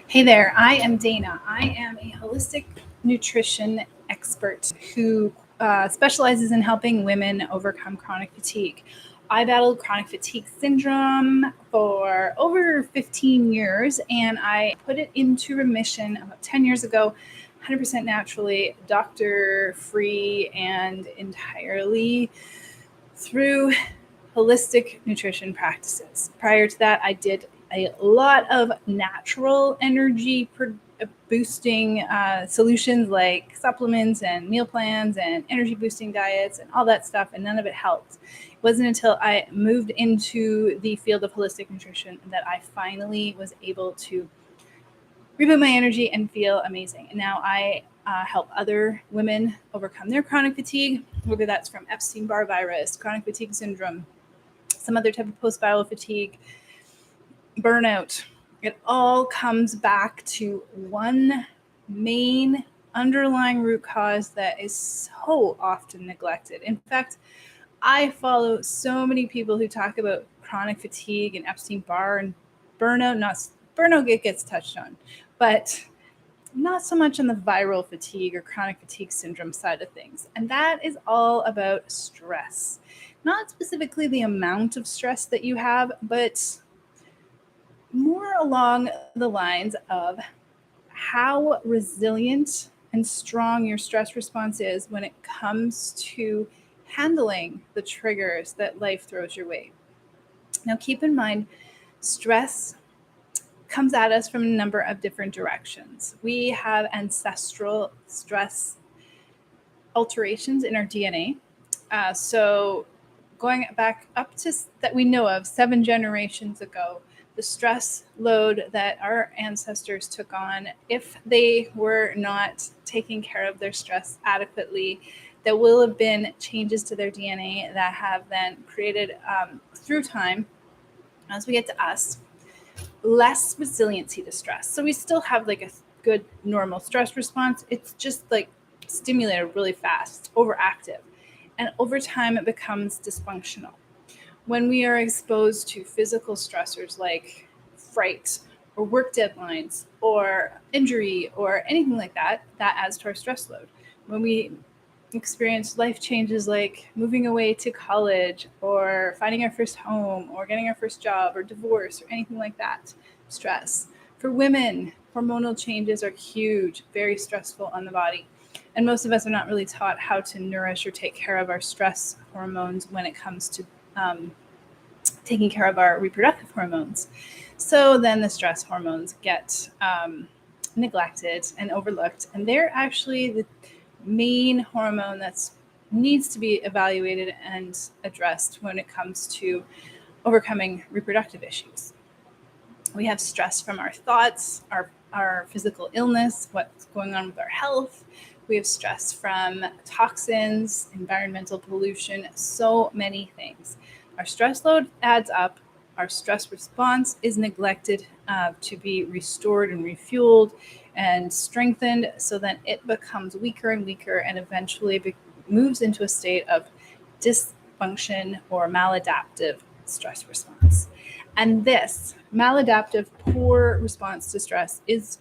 Hey there, I am Dana. I am a holistic nutrition expert who specializes in helping women overcome chronic fatigue. I battled chronic fatigue syndrome for over 15 years and I put it into remission about 10 years ago, 100% naturally, doctor free, and entirely through holistic nutrition practices. Prior to that, I did a lot of natural energy boosting solutions like supplements and meal plans and energy boosting diets and all that stuff, and none of it helped. It wasn't until I moved into the field of holistic nutrition that I finally was able to reboot my energy and feel amazing. And now I help other women overcome their chronic fatigue, whether that's from Epstein-Barr virus, chronic fatigue syndrome, some other type of post-viral fatigue, burnout. It all comes back to one main underlying root cause that is so often neglected. In fact, I follow so many people who talk about chronic fatigue and Epstein-Barr and burnout. Burnout gets touched on, but not so much on the viral fatigue or chronic fatigue syndrome side of things. And that is all about stress. Not specifically the amount of stress that you have, but more along the lines of how resilient and strong your stress response is when it comes to handling the triggers that life throws your way. Now, keep in mind, stress comes at us from a number of different directions. We have ancestral stress alterations in our DNA. So going back up to that we know of 7 generations ago, the stress load that our ancestors took on, if they were not taking care of their stress adequately, there will have been changes to their DNA that have then created through time, as we get to us, less resiliency to stress. So we still have like a good normal stress response. It's just like stimulated really fast, overactive. And over time, it becomes dysfunctional. When we are exposed to physical stressors like fright or work deadlines or injury or anything like that, that adds to our stress load. When we experience life changes like moving away to college or finding our first home or getting our first job or divorce or anything like that, stress. For women, hormonal changes are huge, very stressful on the body. And most of us are not really taught how to nourish or take care of our stress hormones when it comes to taking care of our reproductive hormones. So then the stress hormones get neglected and overlooked. And they're actually the main hormone that needs to be evaluated and addressed when it comes to overcoming reproductive issues. We have stress from our thoughts, our physical illness, what's going on with our health. We have stress from toxins, environmental pollution, so many things. Our stress load adds up. Our stress response is neglected to be restored and refueled and strengthened, so then it becomes weaker and weaker and eventually moves into a state of dysfunction or maladaptive stress response. And this maladaptive, poor response to stress is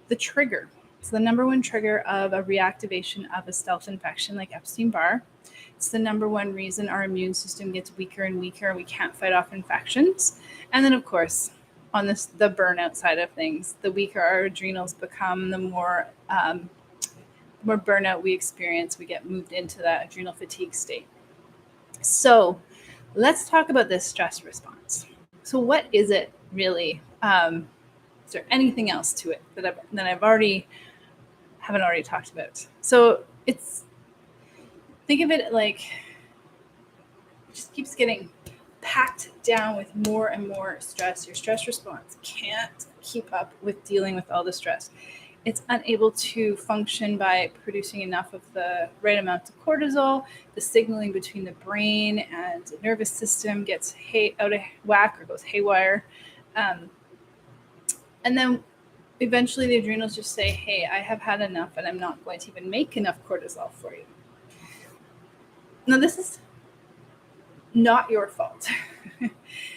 the trigger. It's the number one trigger of a reactivation of a stealth infection like Epstein-Barr. It's the number one reason our immune system gets weaker and weaker and we can't fight off infections. And then, of course, on the burnout side of things, the weaker our adrenals become, the more burnout we experience, we get moved into that adrenal fatigue state. So let's talk about this stress response. So what is it really? Is there anything else to it that I've haven't already talked about? So think of it like it just keeps getting packed down with more and more stress. Your stress response can't keep up with dealing with all the stress. It's unable to function by producing enough of the right amount of cortisol. The signaling between the brain and the nervous system gets out of whack or goes haywire. And then eventually the adrenals just say, hey, I have had enough and I'm not going to even make enough cortisol for you. Now, this is not your fault.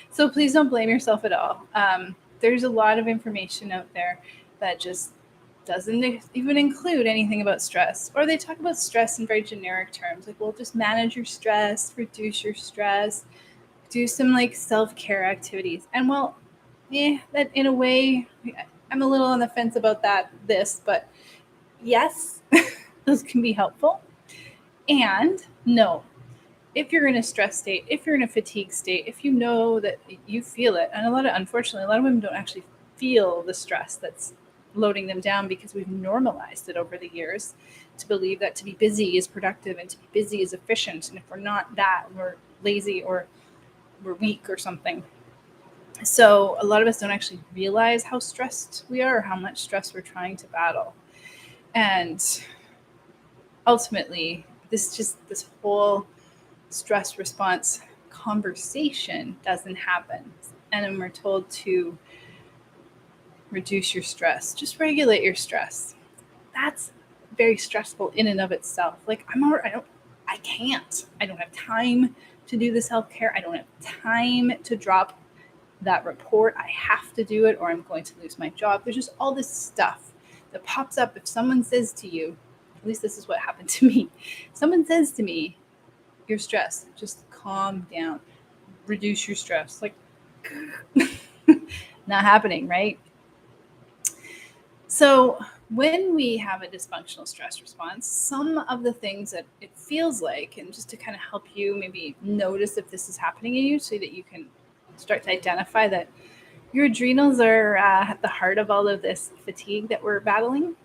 So please don't blame yourself at all. there's a lot of information out there that just doesn't even include anything about stress. Or they talk about stress in very generic terms, like, well, just manage your stress, reduce your stress, do some like self-care activities. And well, that in a way, I'm a little on the fence about but yes, those can be helpful. And no, if you're in a stress state, if you're in a fatigue state, if you know that you feel it, and unfortunately, a lot of women don't actually feel the stress that's loading them down because we've normalized it over the years to believe that to be busy is productive and to be busy is efficient. And if we're not that, we're lazy or we're weak or something. So a lot of us don't actually realize how stressed we are or how much stress we're trying to battle. And ultimately, this whole stress response conversation doesn't happen. And then we're told to reduce your stress, just regulate your stress. That's very stressful in and of itself. Like I don't have time to do the self-care. I don't have time to drop that report. I have to do it or I'm going to lose my job. There's just all this stuff that pops up. If someone says to you, at least this is what happened to me. Someone says to me, you're stressed, just calm down, reduce your stress. Like, not happening, right? So when we have a dysfunctional stress response, some of the things that it feels like, and just to kind of help you maybe notice if this is happening in you so that you can start to identify that your adrenals are at the heart of all of this fatigue that we're battling.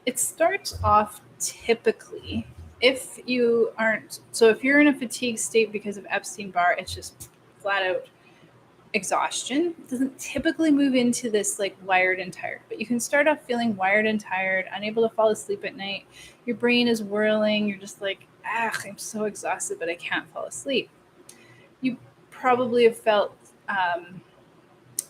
It starts off typically if you're in a fatigue state because of Epstein-Barr, it's just flat out exhaustion. It doesn't typically move into this like wired and tired, but you can start off feeling wired and tired, unable to fall asleep at night. Your brain is whirling. You're just like, I'm so exhausted, but I can't fall asleep. You probably have felt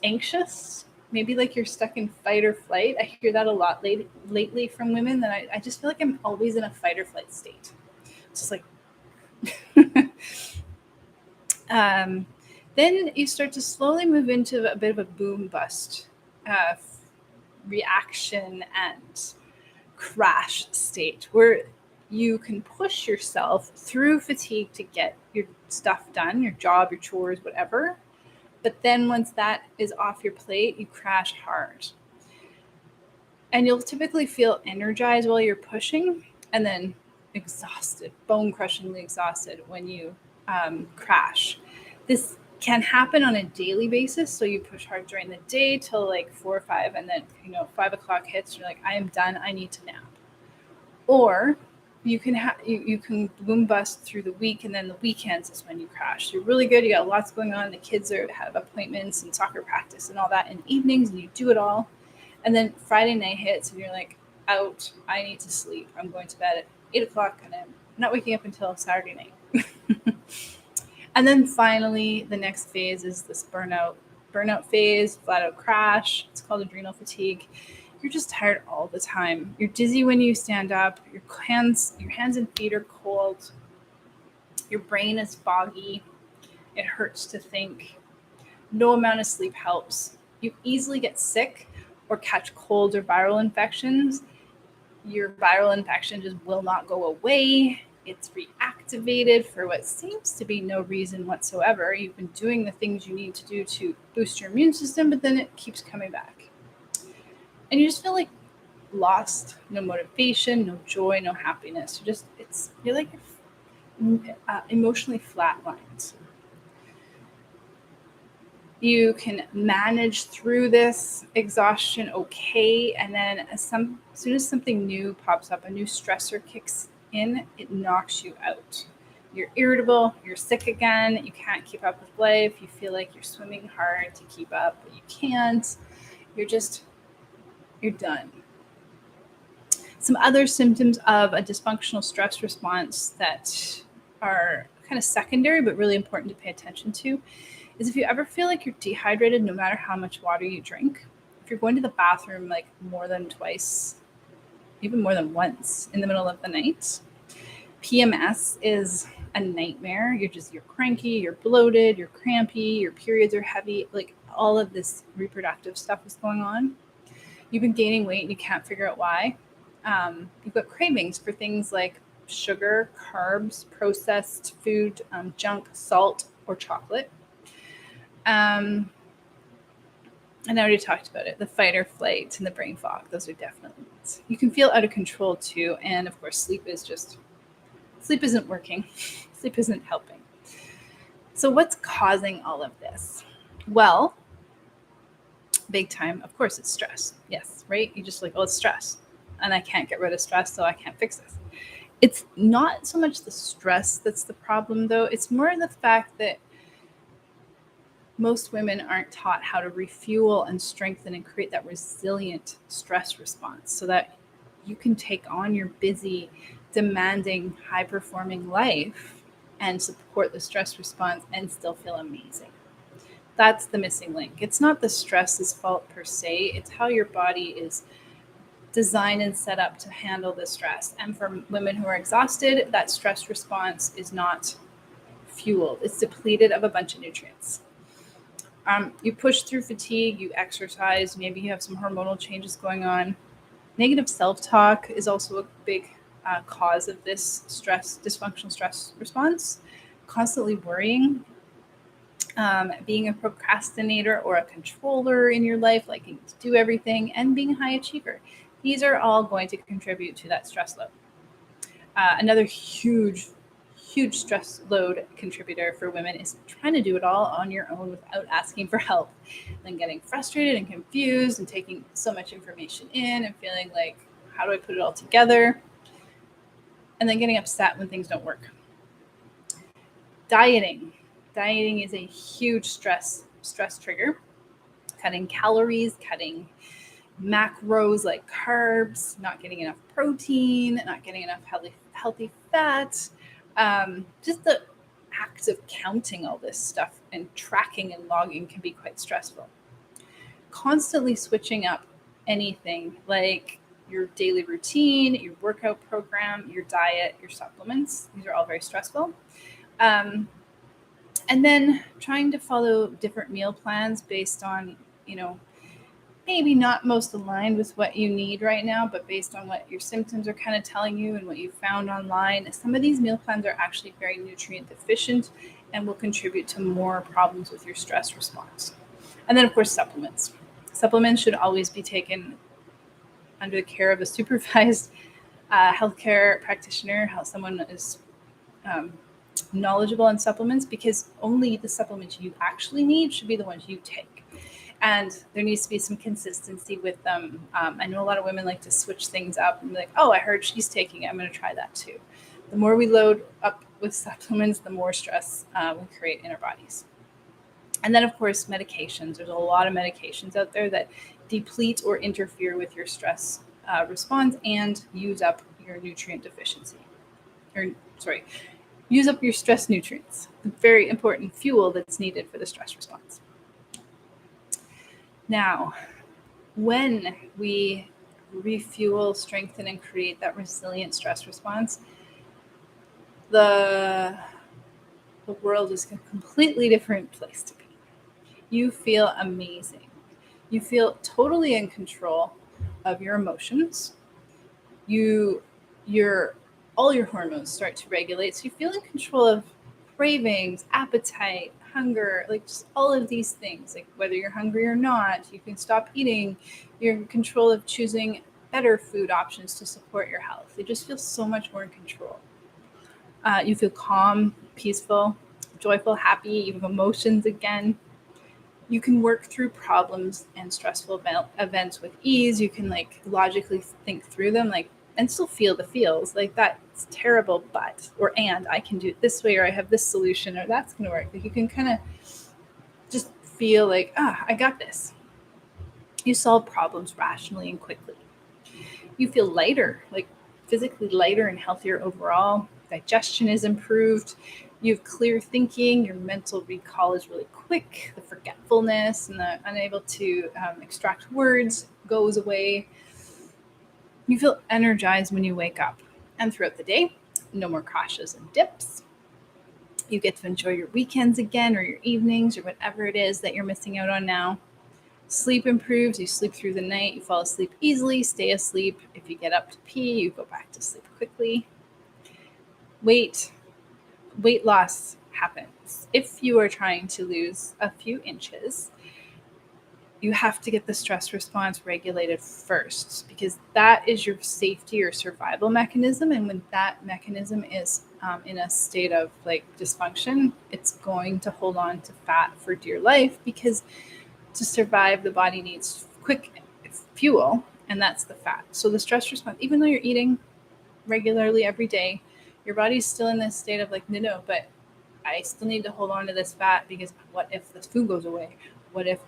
anxious, maybe like you're stuck in fight or flight. I hear that a lot lately from women, that I just feel like I'm always in a fight or flight state. It's just like, then you start to slowly move into a bit of a boom bust reaction and crash state where you can push yourself through fatigue to get your stuff done, your job, your chores, whatever. But then once that is off your plate, you crash hard. And you'll typically feel energized while you're pushing and then exhausted, bone-crushingly exhausted when you crash. This can happen on a daily basis. So you push hard during the day till like 4 or 5, and then 5 o'clock hits, you're like, I am done, I need to nap. Or you can you can boom bust through the week, and then the weekends is when you crash. You're really good. You got lots going on. The kids have appointments and soccer practice and all that in evenings, and you do it all. And then Friday night hits, and you're like, out. I need to sleep. I'm going to bed at 8 o'clock, and I'm not waking up until Saturday night. And then finally, the next phase is this burnout phase, flat out crash. It's called adrenal fatigue. You're just tired all the time. You're dizzy when you stand up. Your hands and feet are cold. Your brain is foggy. It hurts to think. No amount of sleep helps. You easily get sick or catch colds or viral infections. Your viral infection just will not go away. It's reactivated for what seems to be no reason whatsoever. You've been doing the things you need to do to boost your immune system, but then it keeps coming back. And you just feel like lost, no motivation, no joy, no happiness. You're like emotionally flatlined. You can manage through this exhaustion okay, and then as soon as something new pops up, a new stressor kicks in, it knocks you out. You're irritable, you're sick again, you can't keep up with life, you feel like you're swimming hard to keep up, but you can't. You're done. Some other symptoms of a dysfunctional stress response that are kind of secondary but really important to pay attention to is if you ever feel like you're dehydrated no matter how much water you drink. If you're going to the bathroom like more than twice, even more than once in the middle of the night. PMS is a nightmare. You're cranky, you're bloated, you're crampy, your periods are heavy. Like all of this reproductive stuff is going on. You've been gaining weight and you can't figure out why. You've got cravings for things like sugar, carbs, processed food, junk, salt, or chocolate. And I already talked about it, the fight or flight and the brain fog. Those are definitely ones. You can feel out of control too. And of course, sleep isn't working. Sleep isn't helping. So what's causing all of this? Well, big time, of course, it's stress. Yes, right? You just like, oh, it's stress. And I can't get rid of stress, so I can't fix this. It's not so much the stress that's the problem, though. It's more the fact that most women aren't taught how to refuel and strengthen and create that resilient stress response so that you can take on your busy, demanding, high-performing life and support the stress response and still feel amazing. That's the missing link. It's not the stress's fault per se. It's how your body is designed and set up to handle the stress. And for women who are exhausted, that stress response is not fueled. It's depleted of a bunch of nutrients. You push through fatigue, you exercise, maybe you have some hormonal changes going on. Negative self-talk is also a big cause of this dysfunctional stress response. Constantly worrying, being a procrastinator or a controller in your life, liking to do everything, and being a high achiever. These are all going to contribute to that stress load. Another huge stress load contributor for women is trying to do it all on your own without asking for help, then getting frustrated and confused and taking so much information in and feeling like, how do I put it all together? And then getting upset when things don't work. Dieting is a huge stress trigger. Cutting calories, cutting macros like carbs, not getting enough protein, not getting enough healthy fat. Just the act of counting all this stuff and tracking and logging can be quite stressful. Constantly switching up anything like your daily routine, your workout program, your diet, your supplements. These are all very stressful. And then trying to follow different meal plans based on, maybe not most aligned with what you need right now, but based on what your symptoms are kind of telling you and what you found online. Some of these meal plans are actually very nutrient deficient and will contribute to more problems with your stress response. And then, of course, supplements. Supplements should always be taken under the care of a supervised healthcare practitioner, someone is knowledgeable in supplements, because only the supplements you actually need should be the ones you take. And there needs to be some consistency with them. I know a lot of women like to switch things up and be like, oh, I heard she's taking it, I'm going to try that too. The more we load up with supplements, the more stress we create in our bodies. And then, of course, medications. There's a lot of medications out there that deplete or interfere with your stress response and use up your nutrient deficiency. Use up your stress nutrients, the very important fuel that's needed for the stress response. Now, when we refuel, strengthen, and create that resilient stress response, the world is a completely different place to be. You feel amazing. You feel totally in control of your emotions. All your hormones start to regulate. So you feel in control of cravings, appetite, hunger, like just all of these things. Like whether you're hungry or not, you can stop eating. You're in control of choosing better food options to support your health. You just feel so much more in control. You feel calm, peaceful, joyful, happy. You have emotions again. You can work through problems and stressful events with ease. You can logically think through them, and still feel the feels. That's terrible, and I can do it this way, or I have this solution, or that's going to work. You can kind of just feel I got this. You solve problems rationally and quickly. You feel lighter, physically lighter and healthier overall. Digestion is improved. You have clear thinking. Your mental recall is really quick. The forgetfulness and the unable to extract words goes away. You feel energized when you wake up and throughout the day. No more crashes and dips. You get to enjoy your weekends again, or your evenings, or whatever it is that you're missing out on now. Sleep improves. You sleep through the night. You fall asleep easily, stay asleep. If you get up to pee, you go back to sleep quickly. Weight loss happens. If you are trying to lose a few inches, you have to get the stress response regulated first, because that is your safety or survival mechanism. And when that mechanism is in a state of like dysfunction, it's going to hold on to fat for dear life, because to survive, the body needs quick fuel, and that's the fat. So the stress response, even though you're eating regularly every day, your body's still in this state of like, no, but I still need to hold on to this fat, because what if this food goes away? What if,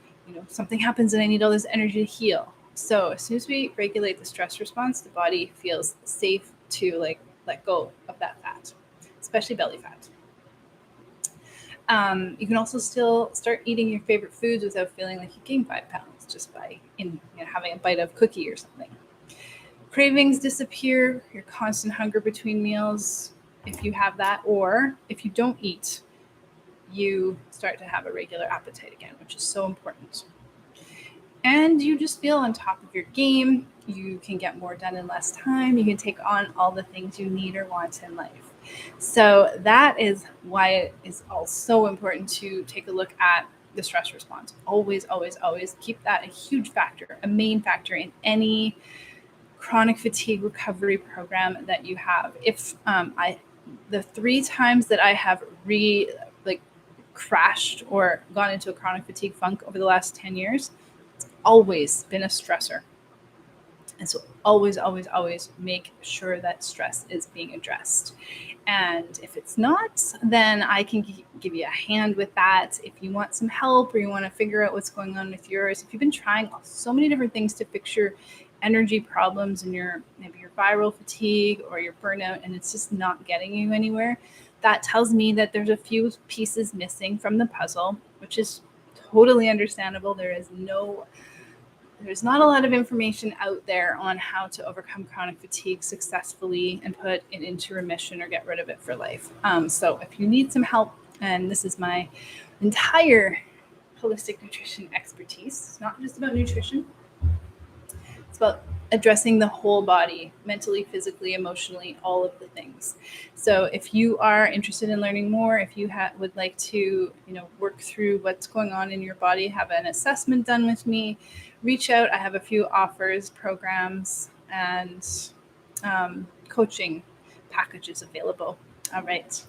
something happens and I need all this energy to heal? So as soon as we regulate the stress response, the body feels safe to like let go of that fat, especially belly fat. You can also still start eating your favorite foods without feeling like you gained 5 pounds just by having a bite of cookie or something. Cravings disappear, your constant hunger between meals, if you have that, or if you don't eat, you start to have a regular appetite again, which is so important. And you just feel on top of your game. You can get more done in less time. You can take on all the things you need or want in life. So that is why it is all so important to take a look at the stress response. Always, always, always keep that a huge factor, a main factor in any chronic fatigue recovery program that you have. If the 3 times that I have crashed or gone into a chronic fatigue funk over the last 10 years, it's always been a stressor. And so always, always, always make sure that stress is being addressed. And if it's not, then I can give you a hand with that. If you want some help, or you want to figure out what's going on with yours, if you've been trying so many different things to fix your energy problems and maybe your viral fatigue or your burnout, and it's just not getting you anywhere, that tells me that there's a few pieces missing from the puzzle, which is totally understandable. There's not a lot of information out there on how to overcome chronic fatigue successfully and put it into remission or get rid of it for life. So if you need some help, and this is my entire holistic nutrition expertise, it's not just about nutrition. It's about addressing the whole body, mentally, physically, emotionally, all of the things. So if you are interested in learning more, if you would like to, work through what's going on in your body, have an assessment done with me, reach out. I have a few offers, programs, and coaching packages available. All right.